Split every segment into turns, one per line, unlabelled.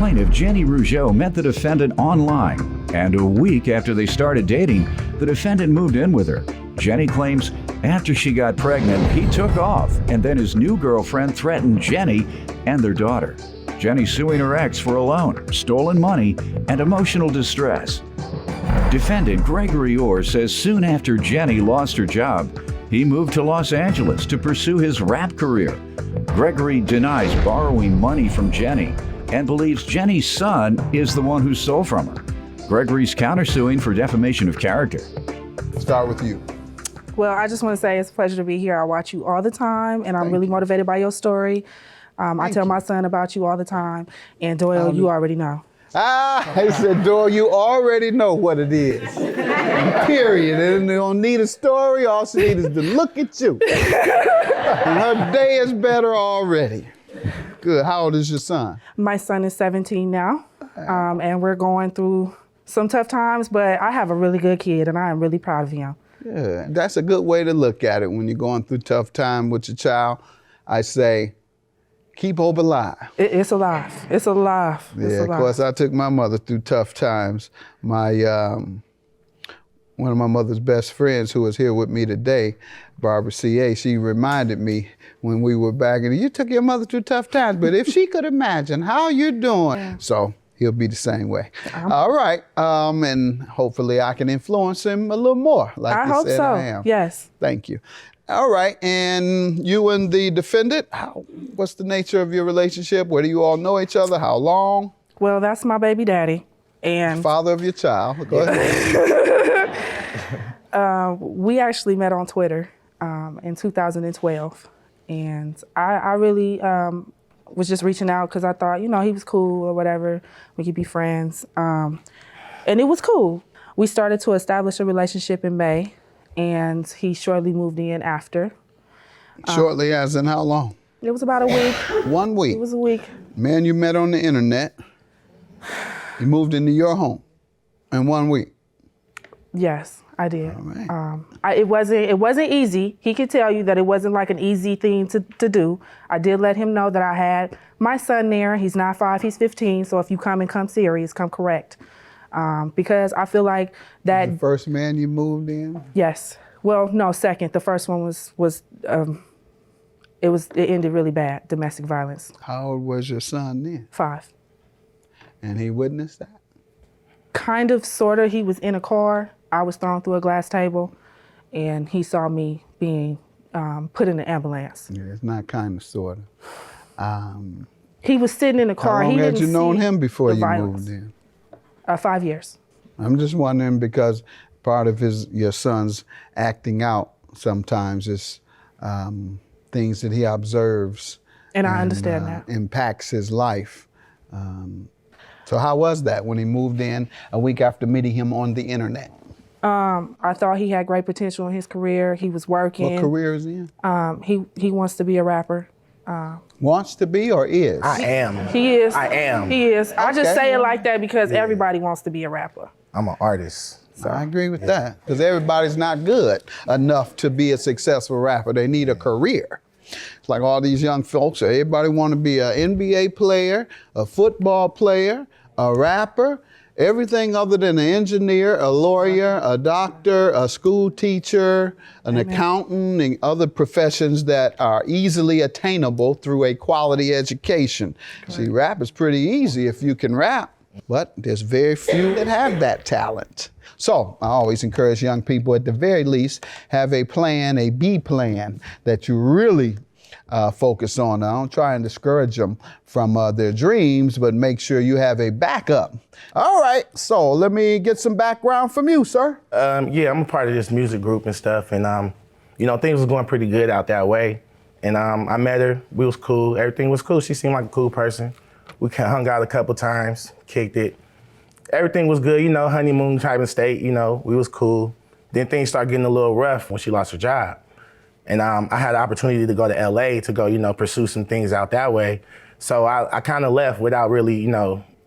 Plaintiff Jenny Rougeau met the defendant online, and a week after they started dating, the defendant moved in with her. Jenny claims after she got pregnant, he took off, and then his new girlfriend threatened Jenny and their daughter. Jenny suing her ex for a loan, stolen money, and emotional distress. Defendant Gregory Orr says soon after Jenny lost her job, he moved to Los Angeles to pursue his rap career. Gregory denies borrowing money from Jenny and believes Jenny's son is the one who stole from her. Gregory's countersuing for defamation of character.
Start with you.
Well, I just want to say it's a pleasure to be here. I watch you all the time, and I'm really motivated by your story. I tell my son about you all the time, and Doyle, you already know.
He said, Doyle, you already know what it is. Period. And they don't need a story. All she needs is to look at you. And her day is better already. Good. How old is your son?
My son is 17 now, and we're going through some tough times, but I have a really good kid, and I am really proud of him.
Yeah, that's a good way to look at it when you're going through tough time with your child. I say, keep hope alive.
It's alive. It's alive. It's alive.
Of course, I took my mother through tough times. My one of my mother's best friends, who is here with me today, Barbara C.A., she reminded me when we were back, and you took your mother through tough times, but if she could imagine how you're doing. Yeah. So he'll be the same way. All right, and hopefully I can influence him a little more, like
I
you
hope
said
so.
I am.
Yes.
Thank you. All right, and you and the defendant, what's the nature of your relationship? Where do you all know each other? How long?
Well, that's my baby daddy. And
father of your child. Go ahead.
We actually met on Twitter in 2012. And I really was just reaching out because I thought, he was cool or whatever. We could be friends. And it was cool. We started to establish a relationship in May. And he shortly moved in after.
Shortly as in how long?
It was about a week.
1 week?
It was a week.
Man, you met on the internet. You moved into your home in 1 week.
Yes, I did.
All right.
It wasn't easy. He could tell you that it wasn't like an easy thing to do. I did let him know that I had my son there. He's not 5, he's 15. So if you come serious, come correct. Because I feel like that.
The first man you moved in?
Yes. Well, no, second. The first one it ended really bad, domestic violence.
How old was your son then?
5.
And he witnessed that?
Kind of, sort of. He was in a car. I was thrown through a glass table, and he saw me being put in an ambulance.
Yeah, it's not kind of, sort of.
He was sitting in the car.
How long
he
had
didn't
you known
see
him before
the
you
violence.
moved in?
5 years.
I'm just wondering because part of your son's acting out sometimes is things that he observes.
And I understand that.
Impacts his life. So how was that when he moved in a week after meeting him on the internet?
I thought he had great potential in his career. He was working.
What career is he in?
He wants to be a rapper.
Wants to be or is?
I am.
He is.
I am.
He is. I just
Okay.
say it like that because everybody wants to be a rapper.
I'm an artist. So.
I agree with that because everybody's not good enough to be a successful rapper. They need a career. It's like all these young folks, everybody want to be an NBA player, a football player, a rapper, everything other than an engineer, a lawyer, a doctor, a school teacher, an accountant, and other professions that are easily attainable through a quality education. See, rap is pretty easy if you can rap, but there's very few that have that talent. So I always encourage young people, at the very least, have a plan, a B plan that you really focus on. I don't try and discourage them from their dreams, but make sure you have a backup. All right, so let me get some background from you, sir.
Yeah, I'm a part of this music group and stuff, and things was going pretty good out that way. And I met her, we was cool, everything was cool. She seemed like a cool person. We hung out a couple times, kicked it. Everything was good, honeymoon type of state, we was cool. Then things started getting a little rough when she lost her job. And I had the opportunity to go to LA to go, pursue some things out that way. So I kind of left without really,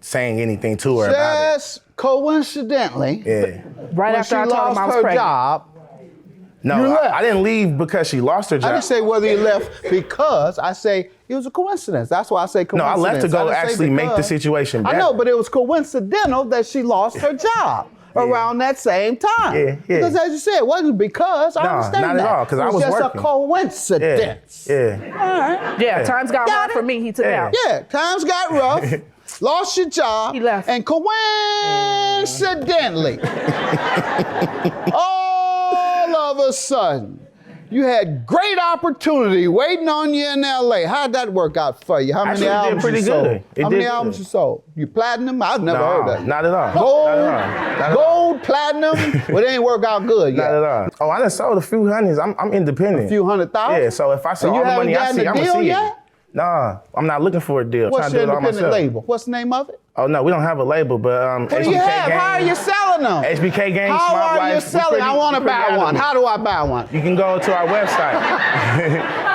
saying anything to her about it.
Just coincidentally,
Right
when
after
she
I told him
lost
I was
her
pregnant.
job,
No,
you left.
I didn't leave because she lost her job.
I didn't say whether you left because, I say It was a coincidence. That's why I say
No, I
coincidence.
left to go
I didn't say
actually make the
because.
situation better.
I know, but it was coincidental that she lost her job around that same time.
Yeah.
Because as you said, it wasn't because. I
No,
understand
not
that.
at all, 'cause
It
I was
just
working.
a coincidence.
Yeah.
All right.
Yeah, times got rough for me. He took out.
Yeah, times got rough. Lost your job.
He left.
And coincidentally, all of a sudden, you had great opportunity waiting on you in LA. How'd that work out for you? How many
Actually, it did
albums
pretty
you sold?
good. It
How many
did
albums
good.
you sold? You platinum? I've never heard of that.
Not at all.
Gold,
Not at all. Not at all.
gold, platinum. Well, it ain't work out good yet.
Not at all. Oh, I done sold a few hundreds. I'm independent.
A few $100,000?
Yeah, so if I sell
And
all
you
the
haven't
money I
gotten
see,
a
I'm gonna
deal
see
yet?
it. Nah, I'm not looking for a deal.
What's
trying to
your
do it all
independent
myself.
label? What's the name of it?
Oh no, we don't have a label, but
What do you have? How are you selling them?
HBK Gang,
How
Smart
are you
Life, we
selling?
pretty-
I want to
we pretty
buy one.
adamant.
How do I buy one?
You can go to our website.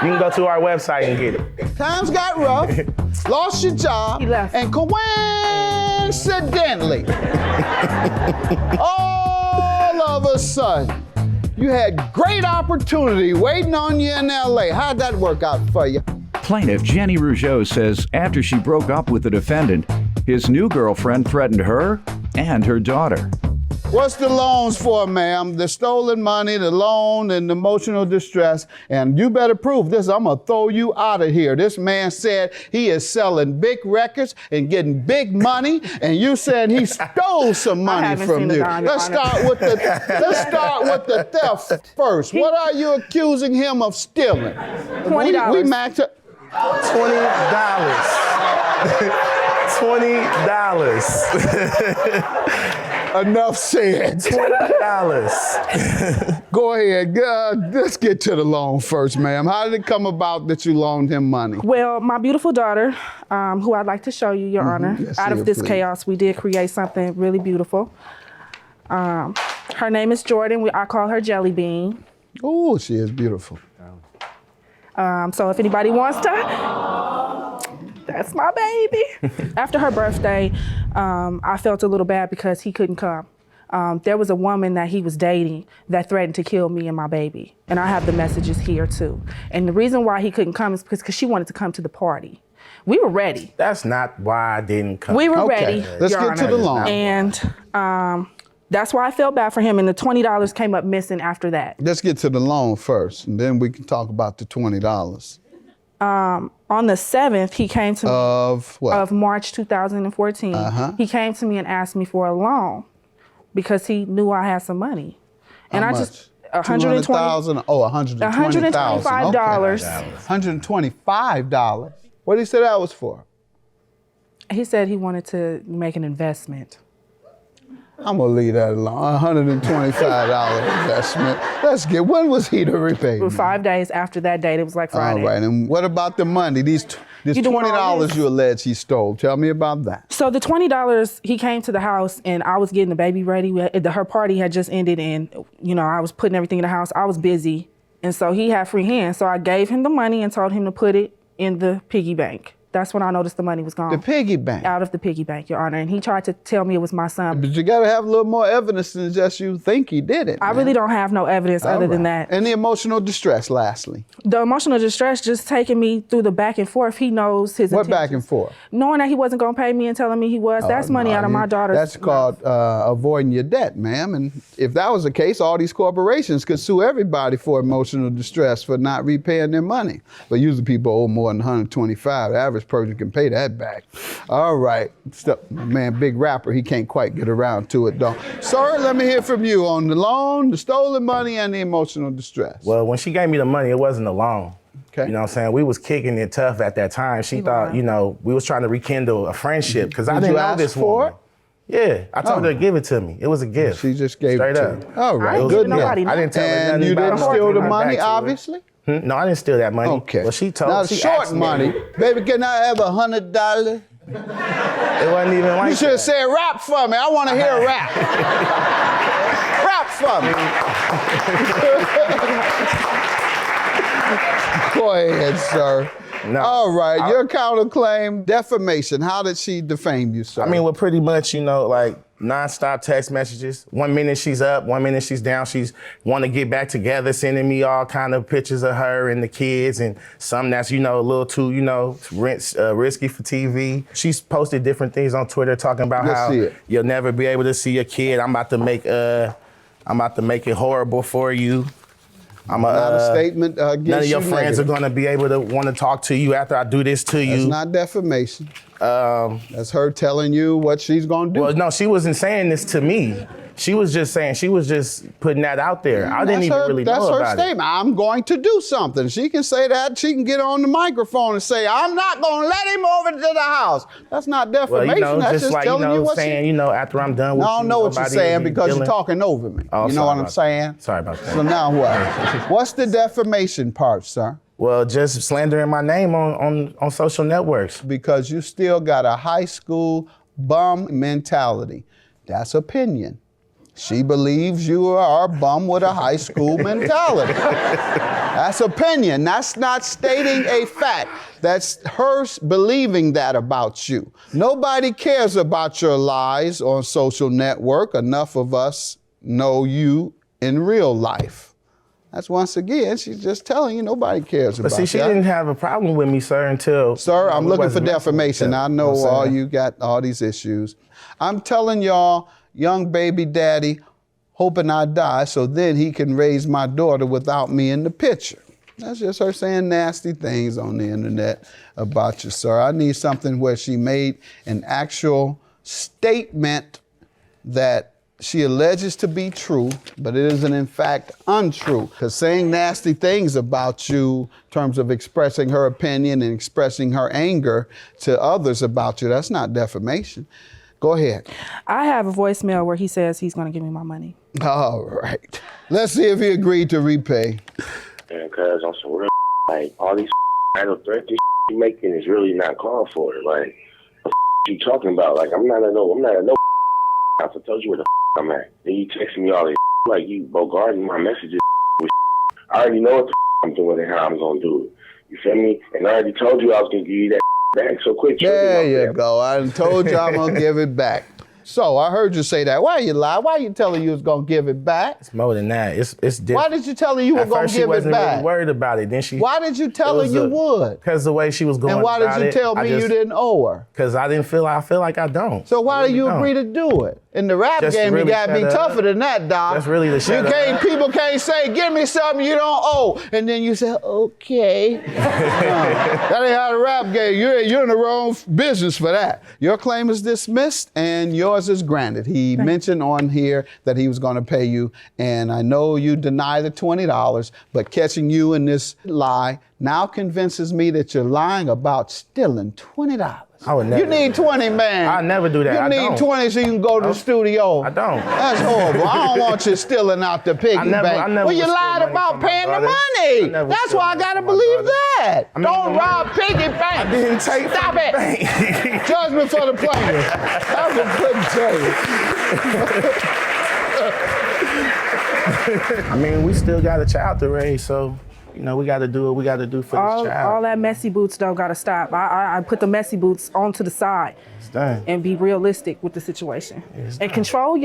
You can go to our website and get it.
Times got rough, lost your job,
He left.
and coincidentally, all of a sudden, you had great opportunity waiting on you in LA. How'd that work out for you?
Plaintiff Jenny Rougeau says after she broke up with the defendant, his new girlfriend threatened her and her daughter.
What's the loans for, ma'am? The stolen money, the loan, and the emotional distress. And you better prove this. I'm going to throw you out of here. This man said he is selling big records and getting big money, and you said he stole some money
haven't
from
seen the
you.
dime, Your
Let's
Honor.
start with the theft first. What are you accusing him of stealing?
$20.
We match up.
$20. $20.
Enough said.
$20.
Go ahead. Let's get to the loan first, ma'am. How did it come about that you loaned him money?
Well, my beautiful daughter, who I'd like to show you, Your Honor,
Yes,
out
yeah,
of this
please.
chaos, we did create something really beautiful. Her name is Jordan. I call her Jelly Bean.
Oh, she is beautiful.
So if anybody wants to, that's my baby. After her birthday, I felt a little bad because he couldn't come. There was a woman that he was dating that threatened to kill me and my baby. And I have the messages here too. And the reason why he couldn't come is because she wanted to come to the party. We were ready.
That's not why I didn't come.
We were
Okay,
ready.
let's
Your
get to
Honor.
the loan.
And that's why I felt bad for him. And the $20 came up missing after that.
Let's get to the loan first, and then we can talk about the $20.
On the 7th, he came to me.
Of what?
Of March 2014, he came to me and asked me for a loan because he knew I had some money. And
How
I
much?
just $120,000.
200,000. Oh, $120,000.
$125.
$125. What did he say that was for?
He said he wanted to make an investment.
I'm gonna leave that alone. $125 investment. Let's get. When was he to repay?
For 5 days after that date, it was like
All
Friday.
right. And what about the money? This
You doing all
$20
this?
you allege he stole. Tell me about that.
So the $20, he came to the house and I was getting the baby ready. Her party had just ended and, I was putting everything in the house. I was busy. And so he had free hands. So I gave him the money and told him to put it in the piggy bank. That's when I noticed the money was gone.
The piggy bank.
Out of the piggy bank, Your Honor. And he tried to tell me it was my son.
But you gotta have a little more evidence than just you think he did it.
I really don't have no evidence other than that.
And the emotional distress, lastly.
The emotional distress just taking me through the back and forth. He knows his
What
intentions.
back and forth?
Knowing that he wasn't going to pay me and telling me he was. That's money
No,
out of my daughter's
That's called avoiding your debt, ma'am. And if that was the case, all these corporations could sue everybody for emotional distress for not repaying their money. But usually people owe more than $125. The average person can pay that back. All right. Man, big rapper, he can't quite get around to it, though. Sir, let me hear from you on the loan, the stolen money, and the emotional distress.
Well, when she gave me the money, it wasn't a loan.
Okay.
You know what I'm saying? We was kicking it tough at that time. She thought, we was trying to rekindle a friendship because I
Did
didn't
you
know
ask
this
for
woman. Yeah, I told her to give it to me. It was a gift.
She just gave
Straight
it to
up.
you. All right,
I didn't
good
give nobody
enough.
I didn't tell her
And
nothing
you
about
didn't
it.
steal the
Back
money,
to her.
obviously?
No, I didn't steal that money.
Okay.
Well, she told
now,
she
short
asked me.
money. Baby, can I have $100?
It wasn't even like
You should have
that.
said rap for me. I want to hear a rap. Rap for me. Go ahead, sir.
No.
All right, your counterclaim, defamation. How did she defame you, sir?
I mean, well, pretty much, like nonstop text messages. 1 minute she's up, 1 minute she's down. She's want to get back together, sending me all kind of pictures of her and the kids, and some that's a little too risky for TV. She's posted different things on Twitter talking about how you'll never be able to see your kid. I'm about to make it horrible for you.
Not a statement against
none of your friends
negative.
are gonna be able to want to talk to you after I do this to you.
That's not defamation. That's her telling you what she's gonna do.
Well, no, she wasn't saying this to me. She was just putting that out there. I didn't even really know about it.
That's her statement. I'm going to do something. She can say that. She can get on the microphone and say, I'm not going to let him over to the house. That's not defamation.
Well,
that's just
like,
telling you what
saying, after I'm done with you.
I don't know what you're saying because you're talking over me.
Oh,
you know what I'm saying?
Sorry about that.
So now what? What's the defamation part, sir?
Well, just slandering my name on social networks.
Because you still got a high school bum mentality. That's opinion. She believes you are a bum with a high school mentality. That's opinion. That's not stating a fact. That's her believing that about you. Nobody cares about your lies on social network. Enough of us know you in real life. That's once again, she's just telling you nobody cares about you.
But see, she didn't have a problem with me, sir, until...
Sir, I'm looking for defamation. I know all you got all these issues. I'm telling y'all, young baby daddy, hoping I die so then he can raise my daughter without me in the picture. That's just her saying nasty things on the internet about you, sir. I need something where she made an actual statement that she alleges to be true, but it isn't in fact untrue. Because saying nasty things about you in terms of expressing her opinion and expressing her anger to others about you, that's not defamation. Go ahead.
I have a voicemail where he says he's going to give me my money.
All right. Let's see if he agreed to repay.
And cuz on some real like all these idle threats you making is really not called for. Like what you talking about? Like I'm not a no I told you where the I'm at. Then you texting me all this like you bogarting my messages with I already know what the I'm doing and how I'm gonna do it. You feel me? And I already told you I was gonna give you that back. So quit.
There you go. I told you I'm gonna give it back. So I heard you say that. Why you lie? Why you telling you was gonna give it back?
It's more than that. It's different.
Why did you tell her you were gonna give it back?
She wasn't really worried about it. Then she.
Why did you tell her you would?
Because the way she was going.
And why did you tell me you didn't owe her?
Because I feel like I don't.
So why do you agree to do it? In the rap game, you gotta be tougher than that, Doc.
That's really the shit.
People can't say, give me something you don't owe. And then you say, okay. No, that ain't how the rap game. You're in the wrong business for that. Your claim is dismissed and yours is granted. He mentioned on here that he was gonna pay you. And I know you deny the $20, but catching you in this lie now convinces me that you're lying about stealing $20.
I would never.
You need 20, man.
I never do that.
You need 20 so you can go to the studio.
I don't.
That's horrible. I don't want you stealing out the piggy bank.
Well,
you lied about paying the money. That's why I gotta believe that. Don't rob piggy bank.
I didn't take
Stop it.
bank.
Judgment for the plaintiff. That's what couldn't tell you.
I mean, we still got a child to raise, so. We got to do what we got to do for this child.
All that messy boots though got to stop. I put the messy boots onto the side and be realistic with the situation. And control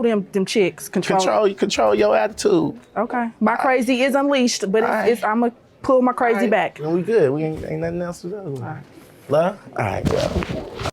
them chicks.
Control your attitude.
Okay. My crazy is unleashed, but I'm gonna pull my crazy back.
And we good. We ain't nothing else to do. All right. Love? All right, well.